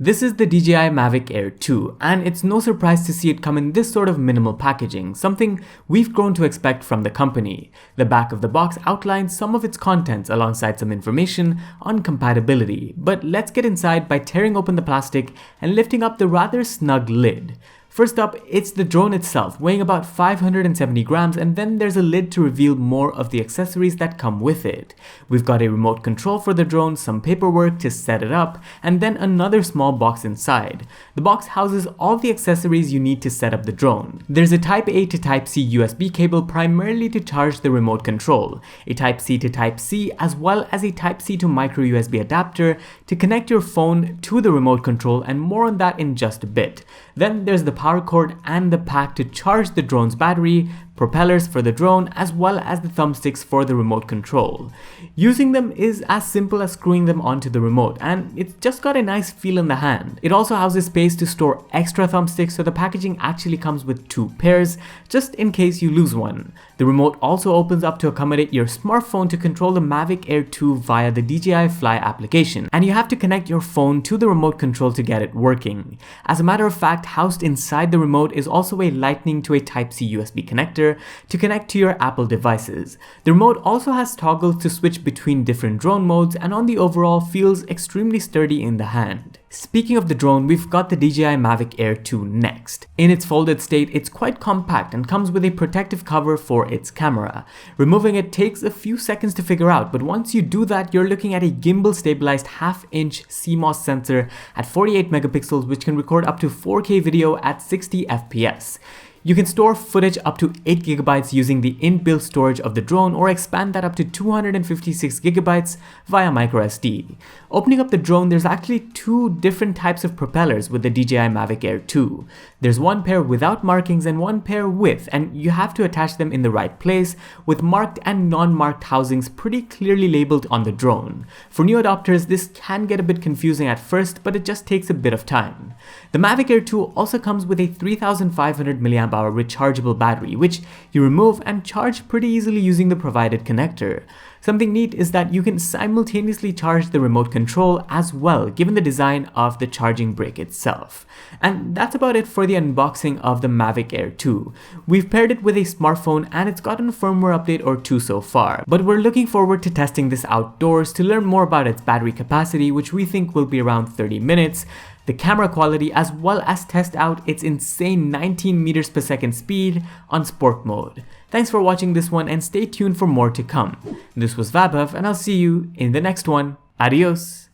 This is the DJI Mavic Air 2, and it's no surprise to see it come in this sort of minimal packaging, something we've grown to expect from the company. The back of the box outlines some of its contents alongside some information on compatibility, but let's get inside by tearing open the plastic and lifting up the rather snug lid. First up, it's the drone itself, weighing about 570 grams, and then there's a lid to reveal more of the accessories that come with it. We've got a remote control for the drone, some paperwork to set it up, and then another small box inside. The box houses all the accessories you need to set up the drone. There's a Type A to Type C USB cable primarily to charge the remote control, a Type C to Type C, as well as a Type C to micro USB adapter to connect your phone to the remote control, and more on that in just a bit. Then there's the power cord and the pack to charge the drone's battery, propellers for the drone, as well as the thumbsticks for the remote control. Using them is as simple as screwing them onto the remote, and it's just got a nice feel in the hand. It also houses space to store extra thumbsticks, so the packaging actually comes with 2 pairs, just in case you lose one. The remote also opens up to accommodate your smartphone to control the Mavic Air 2 via the DJI Fly application, and you have to connect your phone to the remote control to get it working. As a matter of fact, housed inside the remote is also a Lightning to a Type-C USB connector to connect to your Apple devices. The remote also has toggles to switch between different drone modes, and on the overall feels extremely sturdy in the hand. Speaking of the drone, we've got the DJI Mavic Air 2 next. In its folded state, it's quite compact and comes with a protective cover for its camera. Removing it takes a few seconds to figure out, but once you do that, you're looking at a gimbal-stabilized half-inch CMOS sensor at 48 megapixels, which can record up to 4K video at 60 FPS. You can store footage up to 8 GB using the inbuilt storage of the drone, or expand that up to 256 GB via microSD. Opening up the drone, there's actually 2 different types of propellers with the DJI Mavic Air 2. There's one pair without markings and one pair with, and you have to attach them in the right place, with marked and non-marked housings pretty clearly labeled on the drone. For new adopters, this can get a bit confusing at first, but it just takes a bit of time. The Mavic Air 2 also comes with a 3500 mAh rechargeable battery, which you remove and charge pretty easily using the provided connector. Something neat is that you can simultaneously charge the remote control as well, given the design of the charging brick itself. And that's about it for the unboxing of the Mavic Air 2. We've paired it with a smartphone and it's gotten a firmware update or 2 so far, but we're looking forward to testing this outdoors to learn more about its battery capacity, which we think will be around 30 minutes, the camera quality, as well as test out its insane 19 meters per second speed on sport mode. Thanks for watching this one, and stay tuned for more to come. This was Vaibhav, and I'll see you in the next one. Adios!